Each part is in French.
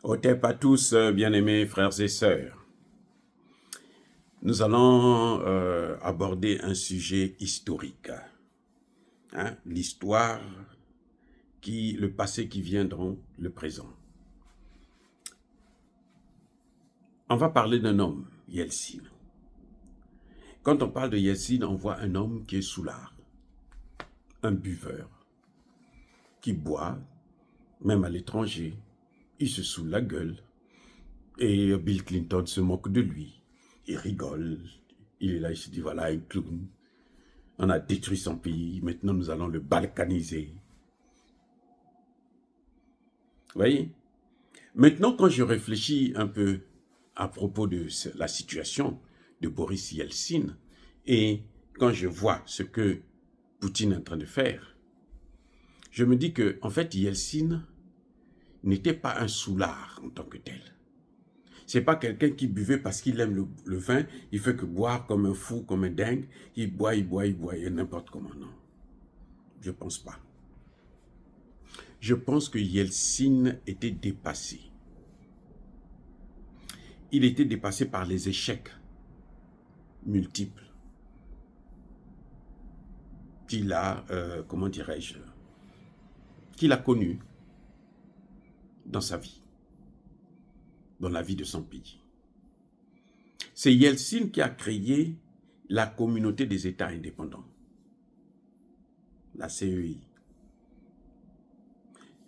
Otep à tous, bien-aimés frères et sœurs. Nous allons aborder un sujet historique. L'histoire, le passé qui vient dans le présent. On va parler d'un homme, Yeltsin. Quand on parle de Yeltsin, on voit un homme qui est soulard, un buveur, qui boit, même à l'étranger. Il se saoule la gueule. Et Bill Clinton se moque de lui. Il rigole. Il est là, il se dit, voilà, un clown. On a détruit son pays, maintenant nous allons le balkaniser. Vous voyez? Maintenant, quand je réfléchis un peu à propos de la situation de Boris Yeltsin, et quand je vois ce que Poutine est en train de faire, je me dis que, en fait, Yeltsin n'était pas un soulard en tant que tel. C'est pas quelqu'un qui buvait parce qu'il aime le vin, il fait que boire comme un fou, comme un dingue, il boit, et n'importe comment, non. Je pense pas. Je pense que Yeltsin était dépassé. Il était dépassé par les échecs multiples qu'il a, comment dirais-je, qu'il a connus dans sa vie, dans la vie de son pays. C'est Yeltsin qui a créé la communauté des États indépendants, la CEI,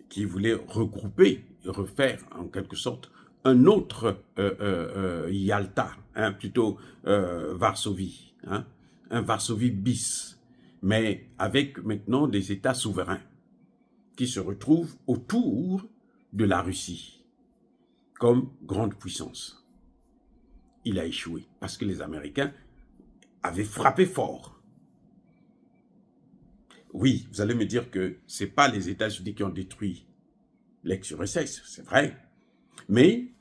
qui voulait regrouper, refaire en quelque sorte un autre Yalta, plutôt Varsovie, un Varsovie bis, mais avec maintenant des États souverains qui se retrouvent autour de la Russie comme grande puissance. Il a échoué parce que les Américains avaient frappé fort. Oui, vous allez me dire que ce n'est pas les États-Unis qui ont détruit l'ex-URSS, c'est vrai, mais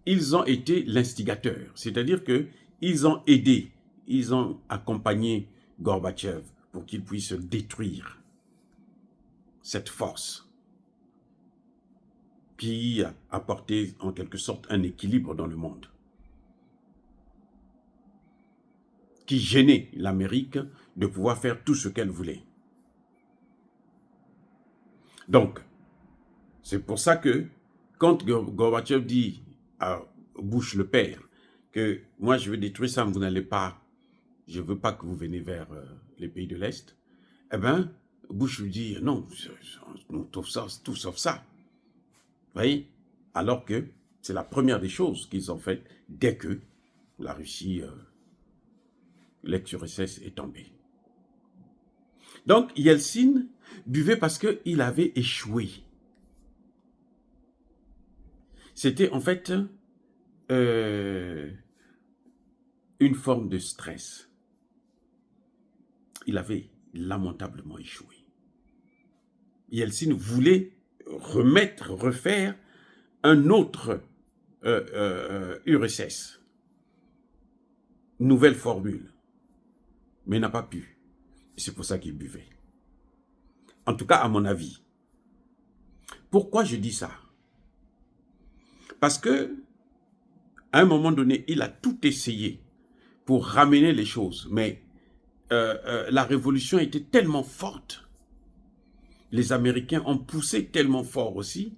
ils ont été l'instigateur, c'est-à-dire qu'ils ont aidé, ils ont accompagné Gorbatchev pour qu'il puisse détruire cette force qui a apporté en quelque sorte un équilibre dans le monde, qui gênait l'Amérique de pouvoir faire tout ce qu'elle voulait. Donc, c'est pour ça que quand Gorbatchev dit à Bush le père que moi je veux détruire ça, vous n'allez pas, je ne veux pas que vous veniez vers les pays de l'Est, eh bien, Bush lui dit non, tout sauf ça. Vous voyez? Alors que c'est la première des choses qu'ils ont faites dès que la Russie, l'ex-URSS est tombée. Donc, Yeltsin buvait parce qu'il avait échoué. C'était en fait une forme de stress. Il avait lamentablement échoué. Yeltsin voulait refaire un autre URSS. Nouvelle formule. Mais il n'a pas pu. C'est pour ça qu'il buvait. En tout cas, à mon avis. Pourquoi je dis ça? Parce que, à un moment donné, il a tout essayé pour ramener les choses. Mais la révolution était tellement forte. Les Américains ont poussé tellement fort aussi,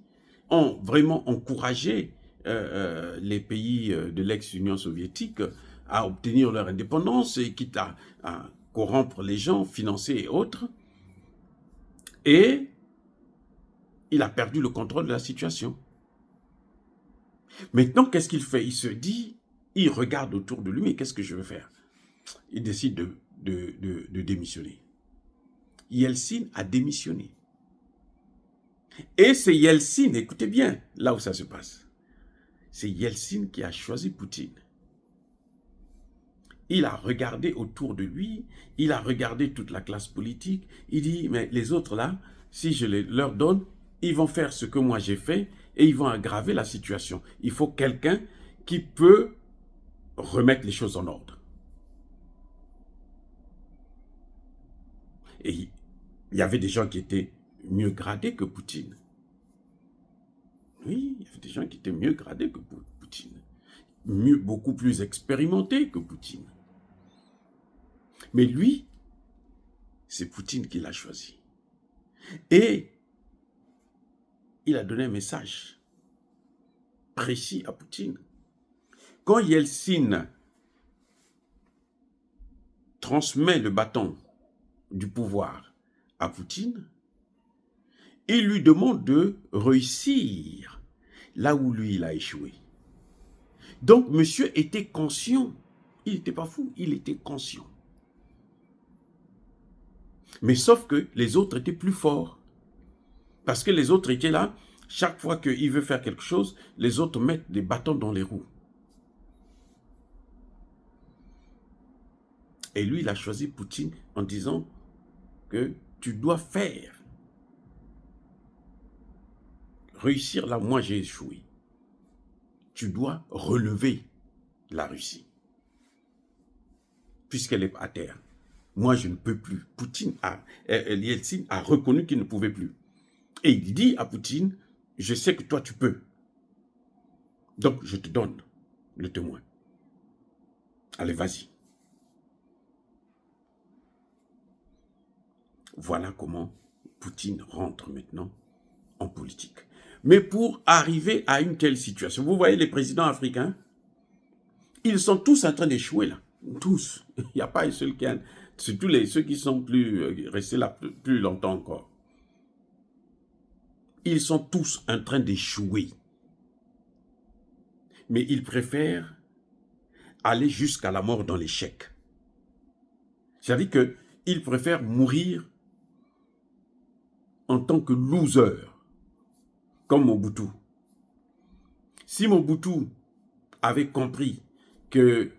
ont vraiment encouragé les pays de l'ex-Union soviétique à obtenir leur indépendance, et quitte à corrompre les gens, financer et autres. Et il a perdu le contrôle de la situation. Maintenant, qu'est-ce qu'il fait? Il se dit, il regarde autour de lui, mais qu'est-ce que je veux faire? Il décide de démissionner. Yeltsin a démissionné. Et c'est Yeltsin, écoutez bien, là où ça se passe. C'est Yeltsin qui a choisi Poutine. Il a regardé autour de lui, il a regardé toute la classe politique, il dit, mais les autres là, si je leur donne, ils vont faire ce que moi j'ai fait et ils vont aggraver la situation. Il faut quelqu'un qui peut remettre les choses en ordre. Et il y avait des gens qui étaient mieux gradés que Poutine. Oui, il y avait des gens qui étaient mieux gradés que Poutine. Mieux, beaucoup plus expérimentés que Poutine. Mais lui, c'est Poutine qui l'a choisi. Et il a donné un message précis à Poutine. Quand Yeltsin transmet le bâton du pouvoir à Poutine, il lui demande de réussir là où lui, il a échoué. Donc, monsieur était conscient. Il n'était pas fou, il était conscient. Mais sauf que les autres étaient plus forts. Parce que les autres étaient là, chaque fois qu'il veut faire quelque chose, les autres mettent des bâtons dans les roues. Et lui, il a choisi Poutine en disant que tu dois faire. Réussir là, moi j'ai échoué. Tu dois relever la Russie. Puisqu'elle est à terre. Moi, je ne peux plus. Yeltsin a reconnu qu'il ne pouvait plus. Et il dit à Poutine, je sais que toi, tu peux. Donc, je te donne le témoin. Allez, vas-y. Voilà comment Poutine rentre maintenant en politique. Mais pour arriver à une telle situation, vous voyez les présidents africains, ils sont tous en train d'échouer là. Tous. Il n'y a pas un seul qui a... Surtout ceux qui sont restés là plus longtemps encore. Ils sont tous en train d'échouer. Mais ils préfèrent aller jusqu'à la mort dans l'échec. C'est-à-dire qu'ils préfèrent mourir en tant que loser, comme Mobutu. Si Mobutu avait compris que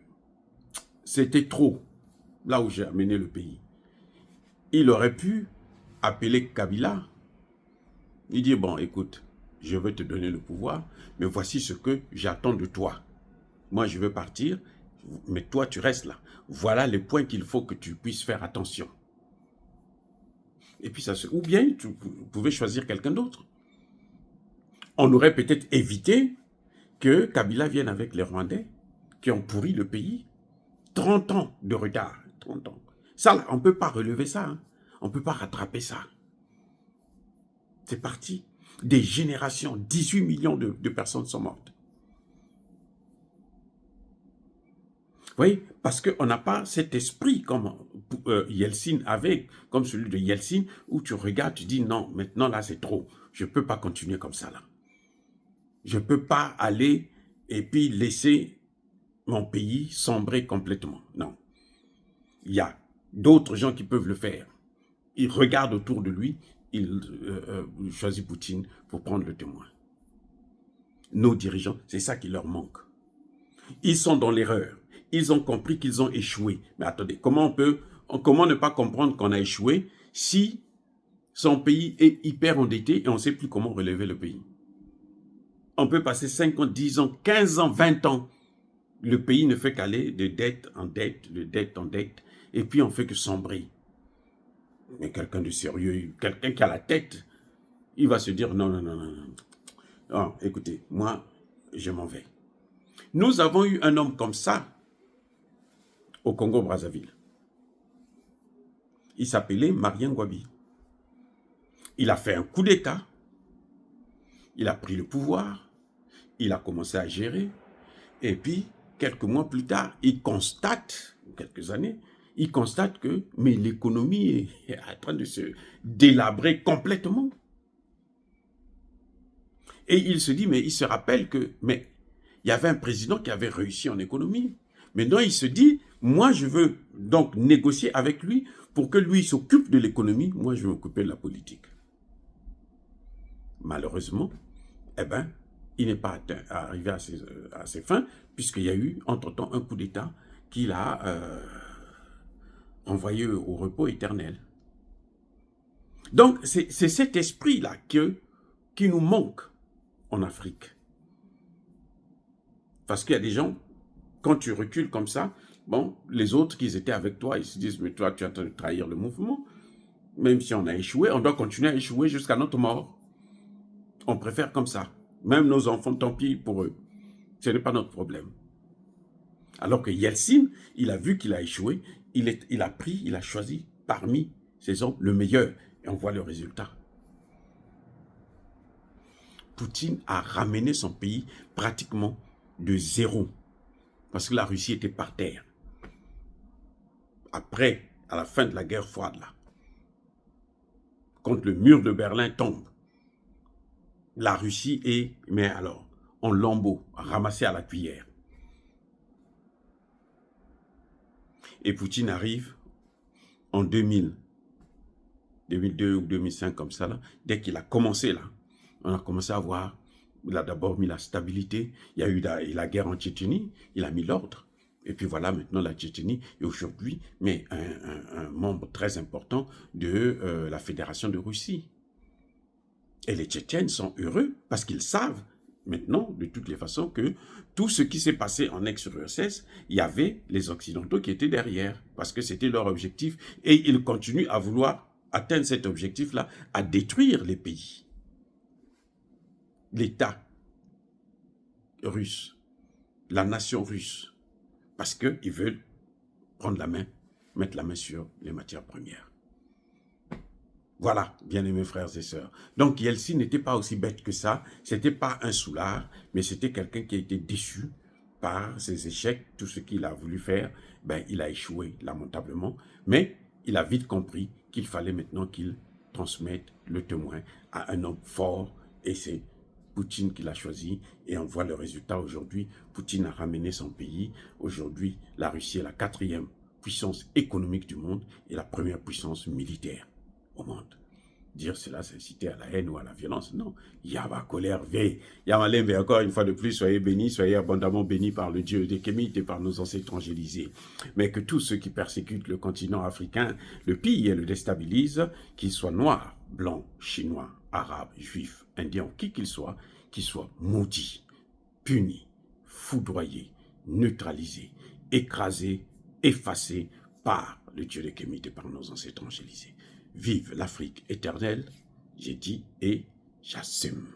c'était trop, là où j'ai amené le pays, il aurait pu appeler Kabila. Il dit, bon, écoute, je veux te donner le pouvoir, mais voici ce que j'attends de toi. Moi, je veux partir, mais toi, tu restes là. Voilà les points qu'il faut que tu puisses faire attention. Et puis, ou bien, tu pouvais choisir quelqu'un d'autre. On aurait peut-être évité que Kabila vienne avec les Rwandais qui ont pourri le pays. 30 ans de retard. 30 ans. Ça, on ne peut pas relever ça. Hein. On ne peut pas rattraper ça. C'est parti. Des générations, 18 millions de personnes sont mortes. Vous voyez, parce qu'on n'a pas cet esprit comme Yeltsin avait, comme celui de Yeltsin, où tu regardes, tu dis non, maintenant là c'est trop. Je ne peux pas continuer comme ça là. Je ne peux pas aller et puis laisser mon pays sombrer complètement. Non. Il y a d'autres gens qui peuvent le faire. Il regarde autour de lui, il choisit Poutine pour prendre le témoin. Nos dirigeants, c'est ça qui leur manque. Ils sont dans l'erreur. Ils ont compris qu'ils ont échoué. Mais attendez, comment ne pas comprendre qu'on a échoué si son pays est hyper endetté et on ne sait plus comment relever le pays? On peut passer 5 ans, 10 ans, 15 ans, 20 ans. Le pays ne fait qu'aller de dette en dette, de dette en dette, et puis on ne fait que sombrer. Mais quelqu'un de sérieux, quelqu'un qui a la tête, il va se dire non, non, non, non, non. Non, écoutez, moi, je m'en vais. Nous avons eu un homme comme ça au Congo-Brazzaville. Il s'appelait Marien Ngouabi. Il a fait un coup d'État. Il a pris le pouvoir. Il a commencé à gérer. Et puis, quelques mois plus tard, il constate, quelques années, il constate que l'économie est en train de se délabrer complètement. Et il se dit, mais il se rappelle que, il y avait un président qui avait réussi en économie. Maintenant, il se dit, moi, je veux donc négocier avec lui pour que lui s'occupe de l'économie. Moi, je vais m'occuper de la politique. Malheureusement, il n'est pas arrivé à ses fins, puisqu'il y a eu, entre-temps, un coup d'État qu'il a envoyé au repos éternel. Donc, c'est cet esprit-là qui nous manque en Afrique. Parce qu'il y a des gens, quand tu recules comme ça, bon, les autres qui étaient avec toi, ils se disent, mais toi, tu es en train de trahir le mouvement. Même si on a échoué, on doit continuer à échouer jusqu'à notre mort. On préfère comme ça. Même nos enfants, tant pis pour eux. Ce n'est pas notre problème. Alors que Yeltsin, il a vu qu'il a échoué, il a choisi parmi ses hommes le meilleur. Et on voit le résultat. Poutine a ramené son pays pratiquement de zéro. Parce que la Russie était par terre. Après, à la fin de la guerre froide, là, quand le mur de Berlin tombe, la Russie est, mais alors, en lambeaux, ramassée à la cuillère. Et Poutine arrive en 2000, 2002 ou 2005 comme ça, là, dès qu'il a commencé là, on a commencé à voir, il a d'abord mis la stabilité, il y a eu la guerre en Tchétchénie, il a mis l'ordre, et puis voilà maintenant la Tchétchénie est aujourd'hui mais un membre très important de la Fédération de Russie. Et les Tchétchènes sont heureux parce qu'ils savent maintenant, de toutes les façons, que tout ce qui s'est passé en ex-URSS, il y avait les Occidentaux qui étaient derrière, parce que c'était leur objectif. Et ils continuent à vouloir atteindre cet objectif-là, à détruire les pays. L'État russe, la nation russe, parce qu'ils veulent prendre la main, mettre la main sur les matières premières. Voilà, bien-aimés frères et sœurs. Donc, Yeltsin n'était pas aussi bête que ça. C'était pas un soulard, mais c'était quelqu'un qui a été déçu par ses échecs. Tout ce qu'il a voulu faire, ben, il a échoué lamentablement. Mais il a vite compris qu'il fallait maintenant qu'il transmette le témoin à un homme fort. Et c'est Poutine qui l'a choisi. Et on voit le résultat aujourd'hui. Poutine a ramené son pays. Aujourd'hui, la Russie est la 4e puissance économique du monde et la première puissance militaire au monde. Dire cela, c'est inciter à la haine ou à la violence. Non. Yaba, colère, veille. Yamalem, encore une fois de plus, soyez bénis, soyez abondamment bénis par le Dieu des Kémites et par nos ancêtres angélisés. Mais que tous ceux qui persécutent le continent africain le pillent et le déstabilisent, qu'ils soient noirs, blancs, chinois, arabes, juifs, indiens, qui qu'ils soient maudits, punis, foudroyés, neutralisés, écrasés, effacés par le Dieu des Kémites et par nos ancêtres angélisés. Vive l'Afrique éternelle, j'ai dit et j'assume.